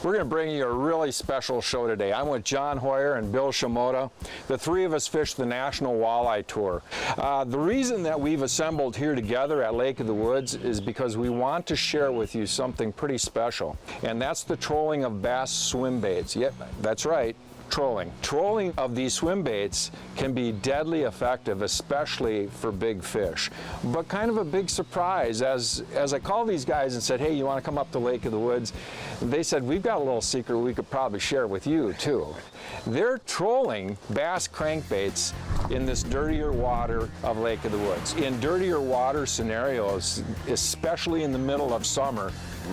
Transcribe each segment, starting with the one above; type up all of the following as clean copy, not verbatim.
We're going to bring you a really special show today. I'm with John Hoyer and Bill Shimota. The three of us fish the National Walleye Tour. The reason that we've assembled here together at Lake of the Woods is because we want to share with you something pretty special, and that's the trolling of bass swim baits. Yep, that's right. Trolling. Trolling of these swim baits can be deadly effective, especially for big fish. But kind of a big surprise, as I called these guys and said, hey, you want to come up to Lake of the Woods? They said, we've got a little secret we could probably share with you too. They're trolling bass crankbaits in this dirtier water of Lake of the Woods. In dirtier water scenarios, especially in the middle of summer,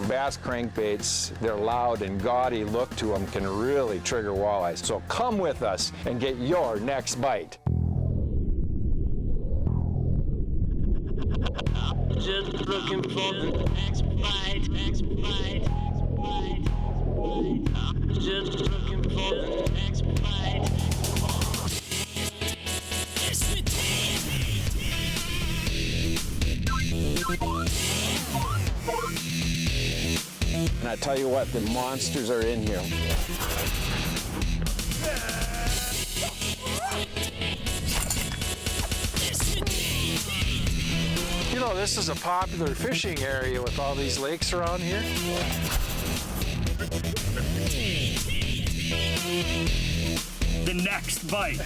bass crankbaits, their loud and gaudy look to them can really trigger walleyes. So come with us and get your next bite. Just looking for the next bite, next bite, next bite. Just looking for the next bite. And I tell you what, the monsters are in here. You know, this is a popular fishing area with all these lakes around here. The next bite.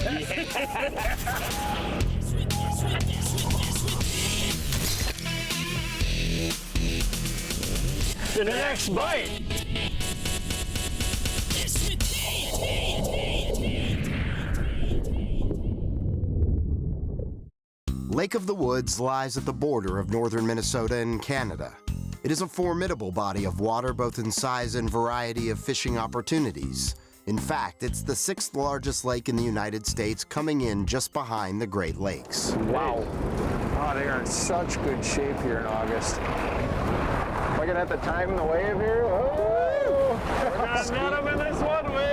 The next bite. Lake of the Woods lies at the border of northern Minnesota and Canada. It is a formidable body of water both in size and variety of fishing opportunities. In fact, it's the 6th largest lake in the United States, coming in just behind the Great Lakes. Wow. Oh, they are in such good shape here in August. Looking at the time and the wave here. Oh! Net them in this one wave!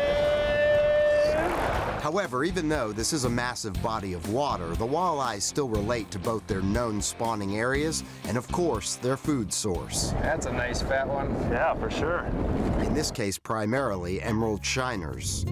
However, even though this is a massive body of water, the walleyes still relate to both their known spawning areas and, of course, their food source. That's a nice fat one. Yeah, for sure. In this case, primarily emerald shiners.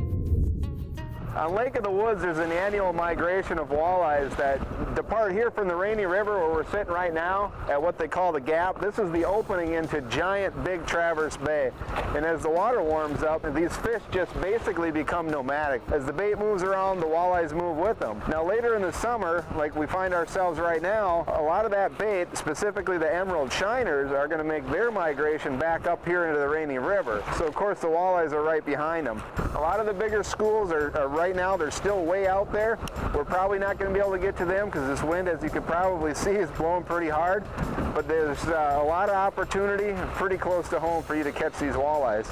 On Lake of the Woods, there's an annual migration of walleyes that depart here from the Rainy River, where we're sitting right now, at what they call the Gap. This is the opening into giant Big Traverse Bay. And as the water warms up, these fish just basically become nomadic. As the bait moves around, the walleyes move with them. Now later in the summer, like we find ourselves right now, a lot of that bait, specifically the emerald shiners, are going to make their migration back up here into the Rainy River. So of course the walleyes are right behind them. A lot of the bigger schools are right now, they're still way out there. We're probably not going to be able to get to them because this wind, as you can probably see, is blowing pretty hard. But there's a lot of opportunity pretty close to home for you to catch these walleyes.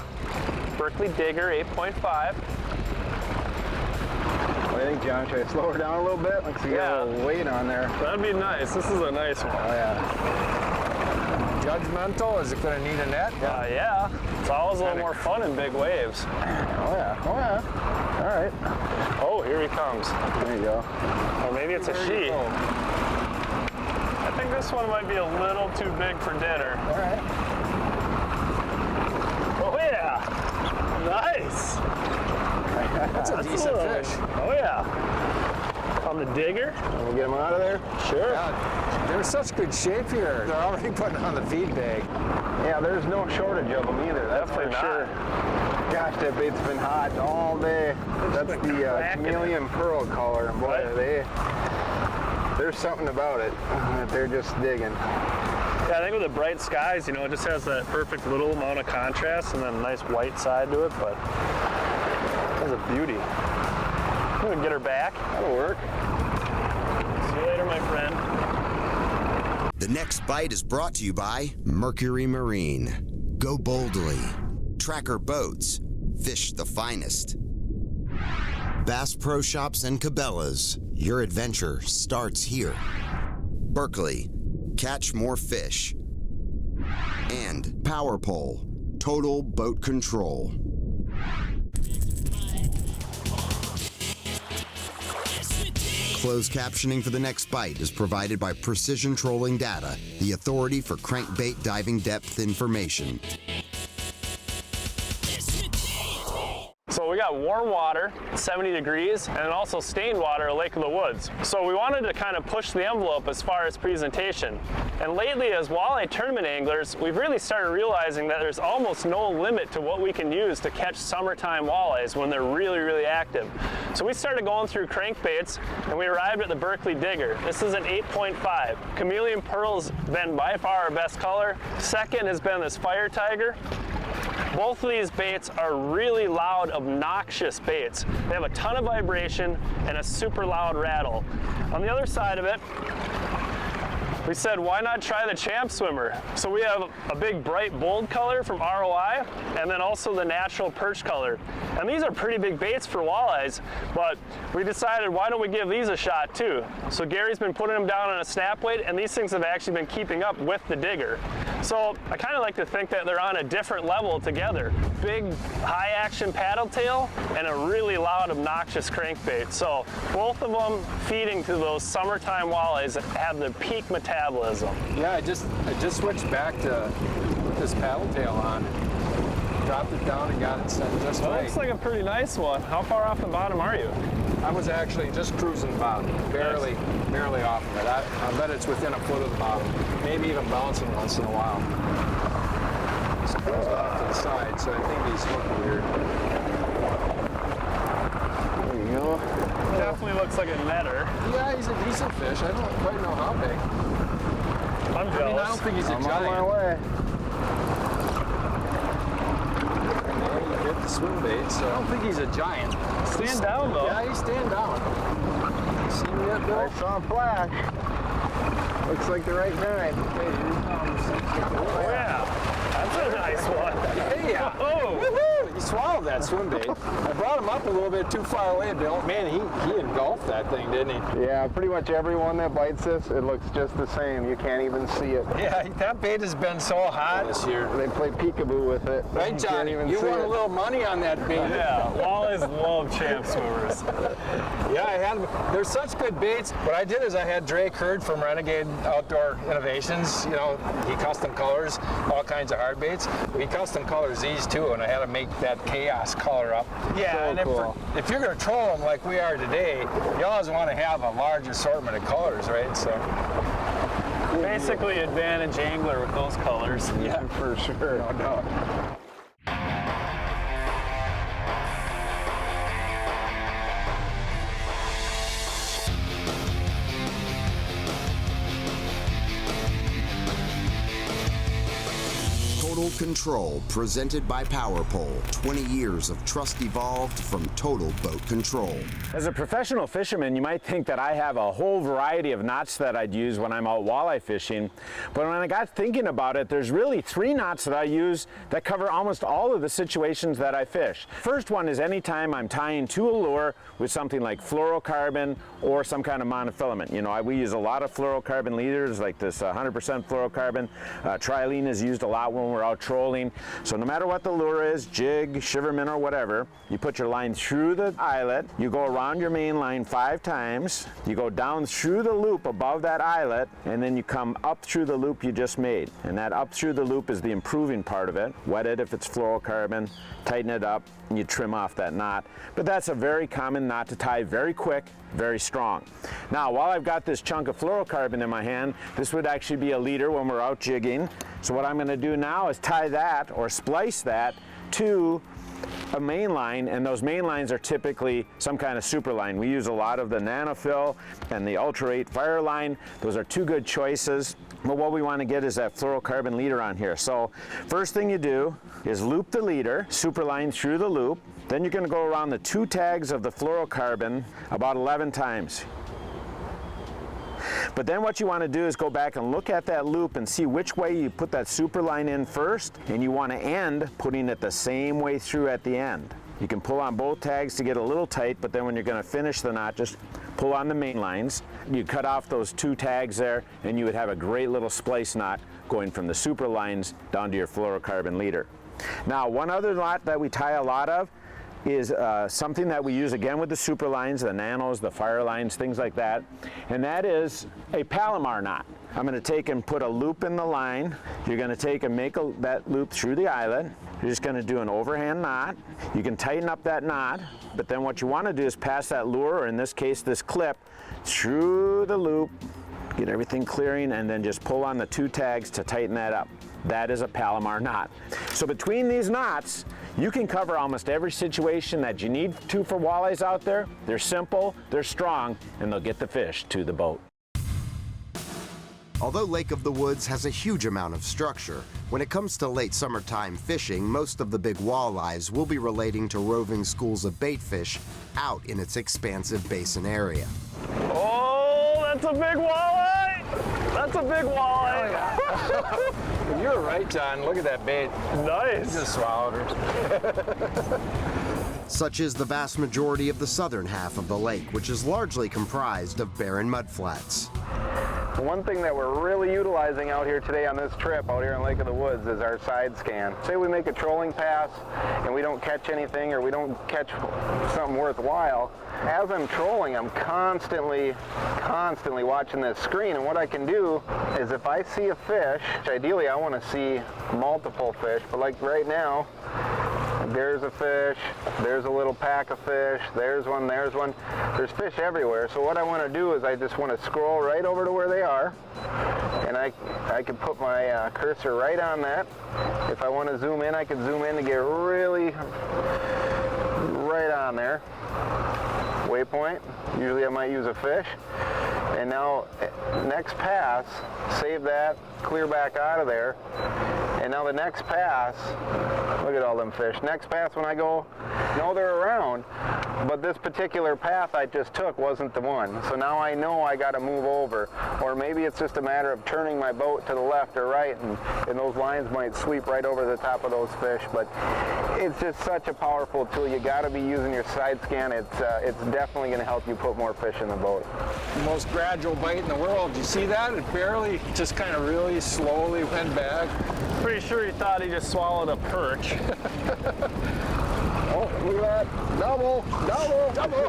Berkeley Digger 8.5. What do you think, John? Should I slow her down a little bit? Let's see, a little weight on there. That'd be nice. This is a nice one. Oh, yeah. Judgmental, is it going to need a net? Yeah. It's always a little more fun in big waves. Oh, yeah. Oh, yeah. All right. Oh, here he comes. There you go. Or maybe it's a she. I think this one might be a little too big for dinner. All right. Oh, yeah. Nice. That's a decent fish. Oh, yeah. On the digger. We'll get them out of there? Sure. Yeah, they're in such good shape here. They're already putting on the feed bag. Yeah, there's no shortage of them either. That's Definitely for sure. not. Gosh, that bait's been hot all day. That's the chameleon pearl color. Boy, there's something about it that they're just digging. Yeah, I think with the bright skies, you know, it just has that perfect little amount of contrast and then a nice white side to it, but that's a beauty. I'm gonna get her back. That'll work. See you later, my friend. The next bite is brought to you by Mercury Marine. Go boldly. Tracker boats. Fish the finest. Bass Pro Shops and Cabelas. Your adventure starts here. Berkeley. Catch more fish. And Power Pole. Total boat control. Closed captioning for the next bite is provided by Precision Trolling Data, the authority for crankbait diving depth information. So we got warm water, 70 degrees, and also stained water at Lake of the Woods. So we wanted to kind of push the envelope as far as presentation. And lately, as walleye tournament anglers, we've really started realizing that there's almost no limit to what we can use to catch summertime walleyes when they're really, really active. So we started going through crankbaits, and we arrived at the Berkeley Digger. This is an 8.5. Chameleon Pearl's been by far our best color. Second has been this Fire Tiger. Both of these baits are really loud, obnoxious baits. They have a ton of vibration and a super loud rattle. On the other side of it, we said, why not try the Champ Swimmer? So we have a big bright bold color from ROI, and then also the natural perch color. And these are pretty big baits for walleyes, but we decided, why don't we give these a shot too? So Gary's been putting them down on a snap weight, and these things have actually been keeping up with the Digger. So I kind of like to think that they're on a different level together. Big, high action paddle tail, and a really loud, obnoxious crankbait. So both of them feeding to those summertime walleyes that have the peak metabolism. Yeah, I just switched back to this paddle tail on. Dropped it down and got it set just Well, right. looks like a pretty nice one. How far off the bottom are you? I was actually just cruising the bottom, barely off of it. I bet it's within a foot of the bottom, maybe even bouncing once in a while. It's cruised off to the side, so I think he's looking weird. There you go. Definitely looks like a netter. Yeah, he's a decent fish. I don't quite know how big. I'm I mean, jealous. I don't think he's a I'm on giant. my way. Yeah, he hit the swim bait, so I don't think he's a giant. Stand down though. Yeah, he's staying down. See me yet, Bill? I saw a flash. Looks like the right time. Oh yeah. That's a nice one. Hey, yeah. Oh. Woohoo! He swallowed that swim bait. I brought him up a little bit too far away, Bill. Man, he engulfed that thing, didn't he? Yeah, pretty much everyone that bites this, it looks just the same. You can't even see it. Yeah, that bait has been so hot this year. They play peekaboo with it. Right, You Johnny? can't even You see won it. a little money on that bait. Yeah, walleyes love Champ Swimmers. Yeah, there's such good baits. What I did is I had Drake Hurd from Renegade Outdoor Innovations. You know, he custom colors all kinds of hard baits. He custom colors these too, and I had to make that chaos color up. Yeah, So and cool. if you're going to troll them like we are today, you always want to have a large assortment of colors, right? So. Basically advantage angler with those colors. Yeah, For sure. no doubt. Total Control, presented by PowerPole. 20 years of trust evolved from Total Boat Control. As a professional fisherman, you might think that I have a whole variety of knots that I'd use when I'm out walleye fishing, but when I got thinking about it, there's really 3 knots that I use that cover almost all of the situations that I fish. First one is anytime I'm tying to a lure with something like fluorocarbon or some kind of monofilament. You know, we use a lot of fluorocarbon leaders like this 100% fluorocarbon. Trilene is used a lot when we're out trolling. So no matter what the lure is, jig, shiverman, or whatever, you put your line through the eyelet, you go around your main line 5 times, you go down through the loop above that eyelet, and then you come up through the loop you just made. And that up through the loop is the improving part of it. Wet it if it's fluorocarbon, tighten it up, and you trim off that knot. But that's a very common knot to tie very quick, very strong. Now, while I've got this chunk of fluorocarbon in my hand, this would actually be a leader when we're out jigging. So what I'm going to do now is tie that or splice that to a main line, and those main lines are typically some kind of super line. We use a lot of the Nanofill and the Ultra 8 Fire line. Those are 2 good choices. But what we want to get is that fluorocarbon leader on here. So first thing you do is loop the leader, super line through the loop. Then you're going to go around the 2 tags of the fluorocarbon about 11 times. But then what you want to do is go back and look at that loop and see which way you put that super line in first, and you want to end putting it the same way through at the end. You can pull on both tags to get a little tight, but then when you're going to finish the knot, just pull on the main lines. You cut off those 2 tags there, and you would have a great little splice knot going from the super lines down to your fluorocarbon leader. Now, one other knot that we tie a lot of is something that we use again with the super lines, the nanos, the fire lines, things like that, and that is a Palomar knot. I'm going to take and put a loop in the line. You're going to take and make that loop through the eyelet. You're just going to do an overhand knot. You can tighten up that knot, but then what you want to do is pass that lure, or in this case this clip, through the loop, get everything clearing, and then just pull on the 2 tags to tighten that up. That is a Palomar knot. So between these knots, you can cover almost every situation that you need to for walleyes out there. They're simple, they're strong, and they'll get the fish to the boat. Although Lake of the Woods has a huge amount of structure, when it comes to late summertime fishing, most of the big walleyes will be relating to roving schools of bait fish out in its expansive basin area. Oh, that's a big walleye! That's a big walleye! You're right, John. Look at that bait. Nice. Just swallowed her. Such is the vast majority of the southern half of the lake, which is largely comprised of barren mudflats. One thing that we're really utilizing out here today on this trip out here in Lake of the Woods is our side scan. Say we make a trolling pass and we don't catch anything, or we don't catch something worthwhile. As I'm trolling, I'm constantly watching this screen, and what I can do is if I see a fish, ideally I want to see multiple fish, but like right now, there's a fish, there's a little pack of fish, there's one, there's fish everywhere. So what I want to do is I just want to scroll right over to where they are, and I can put my cursor right on that. If I want to zoom in, I can zoom in to get really right on there. Waypoint, usually I might use a fish. And now, next pass, save that, clear back out of there. And now the next pass, look at all them fish. Next pass when I go, no, they're around, but this particular path I just took wasn't the one. So now I know I got to move over. Or maybe it's just a matter of turning my boat to the left or right, and those lines might sweep right over the top of those fish. But it's just such a powerful tool. You got to be using your side scan. It's definitely going to help you put more fish in the boat. The most gradual bite in the world. You see that? It barely, just kind of really slowly went back. Pretty sure he thought he just swallowed a perch. Oh, look at that. Double.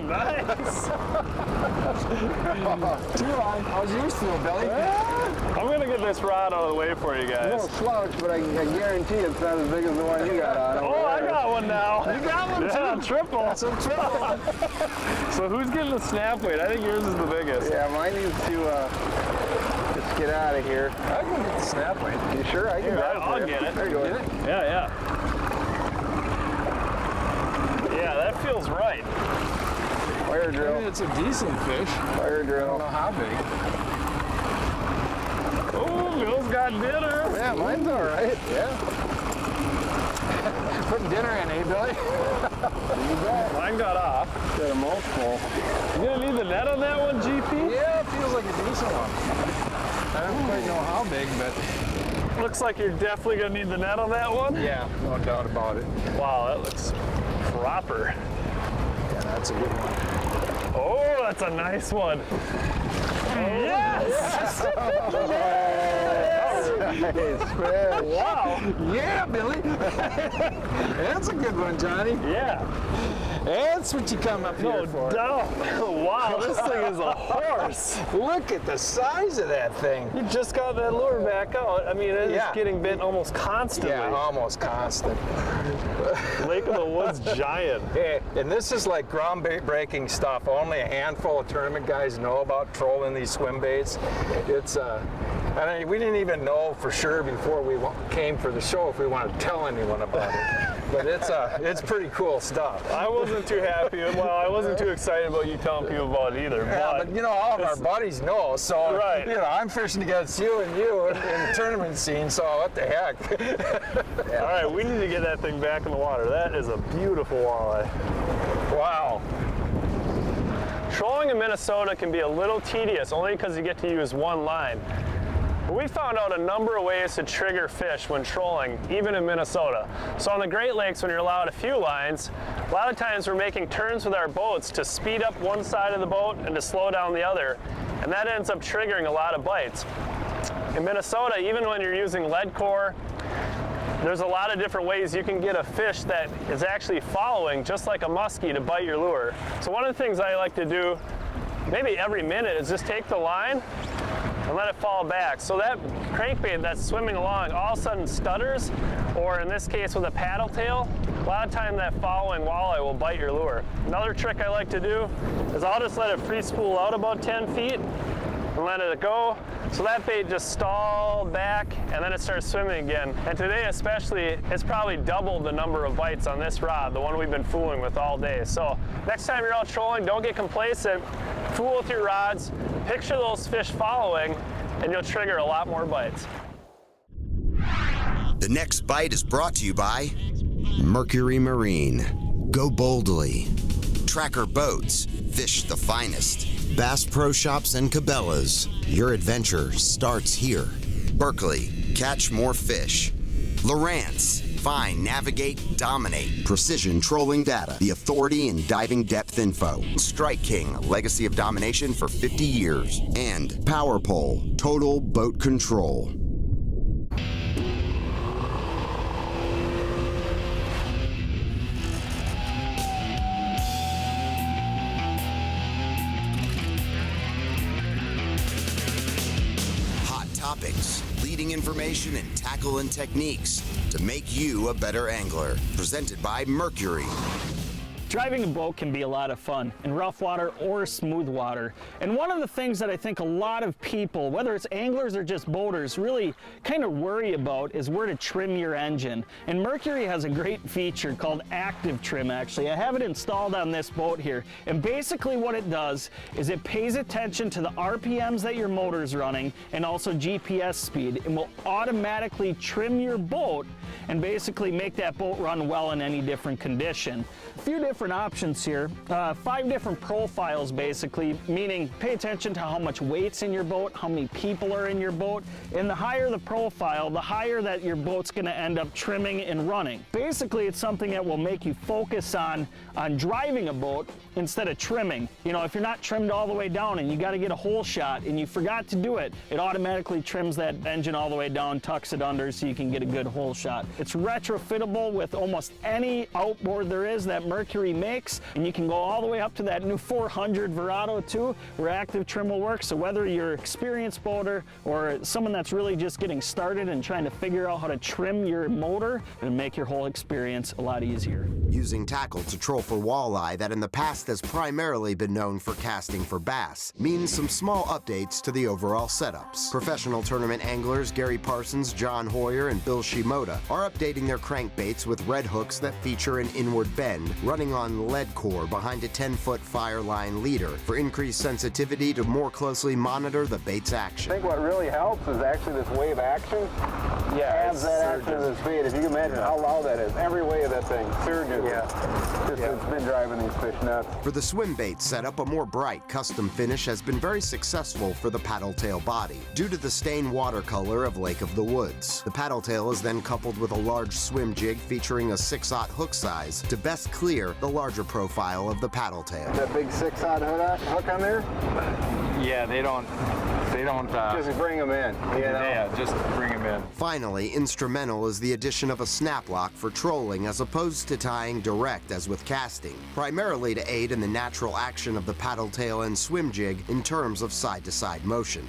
Nice. Too long. I was used to it, Billy. I'm going to get this rod out of the way for you guys. No slouch, but I guarantee it's not as big as the one you got on. Oh, I got one now. You got one too? Triple. That's a triple. So who's getting the snap weight? I think yours is the biggest. Yeah, mine needs to just get out of here. I can get the snap weight. You sure? I can grab it for I'll you. get it. There you go. Get it? Yeah. Yeah, that feels right. Fire I mean, drill. it's a decent fish. Fire I don't drill. know how big. Oh, Bill's got dinner. Yeah, mine's all right. Yeah. Putting dinner in, eh, Billy? Mine got off. Got a mouthful. You gonna need the net on that one, GP? Yeah, it feels like a decent one. I don't quite know how big, but Looks like you're definitely gonna need the net on that one. yeah, no doubt about it. Wow, that looks proper. Yeah, that's a good one. Oh, that's a nice one. Yes! Wow. Yeah, Billy. That's a good one, Johnny. Yeah. That's what you come up No here for. doubt. Wow, this thing is a horse. Look at the size of that thing. You just got that lure back out. I mean, it's Yeah. getting bit almost constantly. Yeah, almost constant. Lake of the Woods giant. Hey, and this is like groundbreaking stuff. Only a handful of tournament guys know about trolling these swim baits. It's I mean, we didn't even know for sure before we came for the show if we wanted to tell anyone about it. But it's pretty cool stuff. I wasn't too happy. Well, I wasn't too excited about you telling people about it either. Yeah, but you know, all of our buddies know. So Right. you know, I'm fishing against you in the tournament scene. So what the heck? All right, we need to get that thing back in the water. That is a beautiful walleye. Wow. Trolling in Minnesota can be a little tedious only because you get to use one line. But we found out a number of ways to trigger fish when trolling, even in Minnesota. So on the Great Lakes, when you're allowed a few lines, a lot of times we're making turns with our boats to speed up one side of the boat and to slow down the other. And that ends up triggering a lot of bites. In Minnesota, even when you're using lead core, there's a lot of different ways you can get a fish that is actually following, just like a muskie, to bite your lure. So one of the things I like to do, maybe every minute, is just take the line and let it fall back. So that crankbait that's swimming along all of a sudden stutters, or in this case with a paddle tail, a lot of time that following walleye will bite your lure. Another trick I like to do is I'll just let it free spool out about 10 feet and let it go. So that bait just stalled back and then it starts swimming again. And today especially, it's probably doubled the number of bites on this rod, the one we've been fooling with all day. So next time you're out trolling, don't get complacent, fool with your rods, picture those fish following, and you'll trigger a lot more bites. The next bite is brought to you by Mercury Marine. Go boldly. Tracker boats. Fish the finest. Bass Pro Shops and Cabela's. Your adventure starts here. Berkeley. Catch more fish. Lowrance. Find, navigate, dominate. Precision trolling data. The authority in diving depth info. Strike King. Legacy of domination for 50 years. And Power Pole. Total boat control. Topics, leading information, and tackle and techniques to make you a better angler. Presented by Mercury. Driving a boat can be a lot of fun in rough water or smooth water. And one of the things that I think a lot of people, whether it's anglers or just boaters, really kind of worry about is where to trim your engine. And Mercury has a great feature called Active Trim, actually. I have it installed on this boat here. And basically what it does is it pays attention to the RPMs that your motor's running and also GPS speed, and will automatically trim your boat and basically make that boat run well in any different condition. A few different options here, 5 different profiles basically, meaning pay attention to how much weight's in your boat, how many people are in your boat, and the higher the profile, the higher that your boat's gonna end up trimming and running. Basically, it's something that will make you focus on driving a boat instead of trimming. You know, if you're not trimmed all the way down and you gotta get a hole shot and you forgot to do it, it automatically trims that engine all the way down, tucks it under so you can get a good hole shot. It's retrofittable with almost any outboard there is that Mercury makes, and you can go all the way up to that new 400 Verado too, where Active Trim will work. So whether you're an experienced boater or someone that's really just getting started and trying to figure out how to trim your motor, it'll make your whole experience a lot easier. Using tackle to troll for walleye that in the past has primarily been known for casting for bass means some small updates to the overall setups. Professional tournament anglers Gary Parsons, John Hoyer, and Bill Shimota are updating their crankbaits with red hooks that feature an inward bend running on lead core behind a 10-foot fireline leader for increased sensitivity to more closely monitor the bait's action. I think what really helps is actually this wave action. Adds that action to this bait. If you can imagine how loud that is, every wave of that thing surges. It's been driving these fish nuts. For the swim bait setup, a more bright custom finish has been very successful for the paddle tail body due to the stained watercolor of Lake of the Woods. The paddle tail is then coupled with a large swim jig featuring a 6/0 hook size to best clear the larger profile of the paddle tail. That big 6/0 hook on there? Yeah, they don't Just bring them in. You know? yeah, just bring them in. Finally, instrumental is the addition of a snap lock for trolling as opposed to tying direct as with casting, primarily to aid in the natural action of the paddle tail and swim jig in terms of side-to-side motion.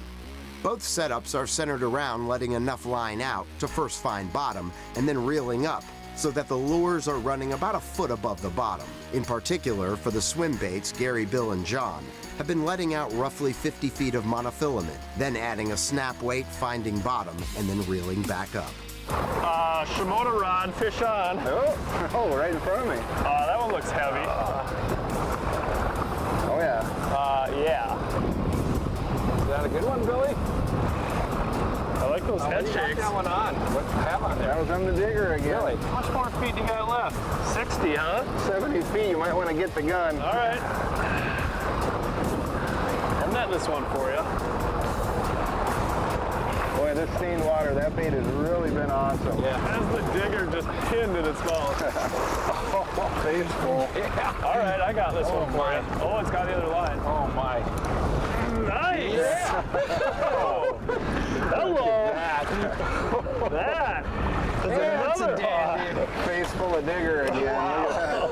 Both setups are centered around letting enough line out to first find bottom and then reeling up so that the lures are running about a foot above the bottom. In particular, for the swim baits, Gary, Bill, and John have been letting out roughly 50 feet of monofilament, then adding a snap weight, finding bottom, and then reeling back up. Shimota rod, fish on. Oh, right in front of me. That one looks heavy. Oh, yeah. Yeah. Is that a good one, Billy? I like those head shakes. That one on. What do you have on there? That was on the digger again. Really? How much more feet do you got left? 60, huh? 70 feet. You might want to get the gun. All right. I'll net this one for you. Boy, this stained water, that bait has really been awesome. Yeah. As the digger just pinned in its mouth. Faithful. Yeah. All right, I got this one for you. Oh, it's got the other line. Oh my. Nice. Yeah. Oh. Hello. That is another one. Face full of digger again. Wow.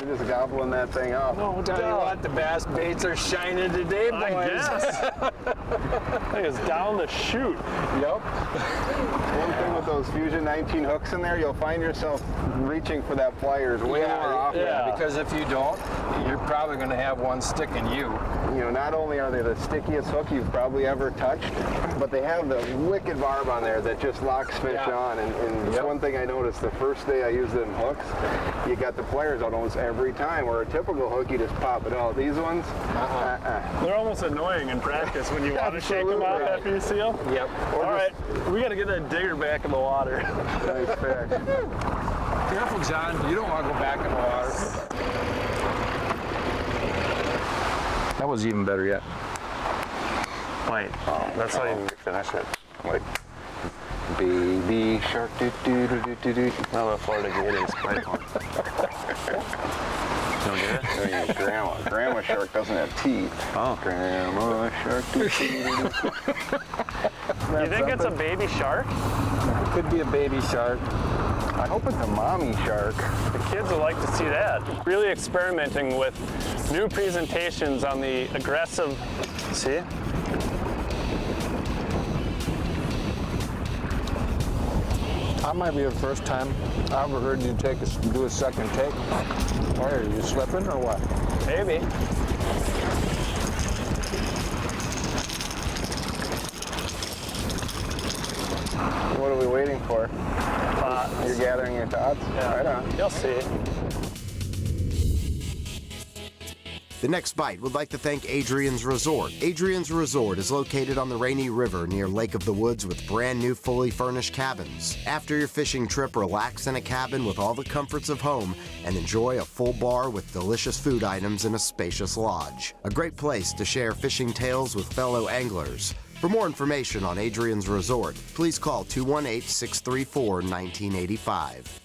You're just gobbling that thing up. No, tell you what, the bass baits are shining today, boys. I guess. I think it's down the chute. Yep. One thing with those Fusion 19 hooks in there, you'll find yourself reaching for that pliers way more often. yeah. Because if you don't, you're probably going to have one sticking you. You know, not only are they the stickiest hook you've probably ever touched, but they have the wicked barb on there that just locks fish on. And Yep. one thing I noticed the first day I used them hooks, you got the pliers out almost every time, where a typical hook, you just pop it out. These ones, They're almost annoying in practice when you want to shake them off Absolutely. after you see them. Yep. All right, we got to get that digger back in the water. nice fish. Careful, John. You don't want to go back in the water. That was even better yet. Wait, that's not even finish it. Like, baby shark, do do do do do do. Now the Florida Gators play one. Don't get it? I mean, grandma shark doesn't have teeth. Oh. Grandma shark, do do do do. You think it's a baby shark? Could be a baby shark. I hope it's a mommy shark. The kids would like to see that. Really experimenting with new presentations on the aggressive. See? That might be the first time I ever heard you do a second take. Why, are you slipping or what? Maybe. What are we waiting for? You're gathering your thoughts? Yeah. Right on. You'll see. The next bite would like to thank Adrian's Resort. Adrian's Resort is located on the Rainy River near Lake of the Woods with brand new fully furnished cabins. After your fishing trip, relax in a cabin with all the comforts of home and enjoy a full bar with delicious food items in a spacious lodge. A great place to share fishing tales with fellow anglers. For more information on Adrian's Resort, please call 218-634-1985.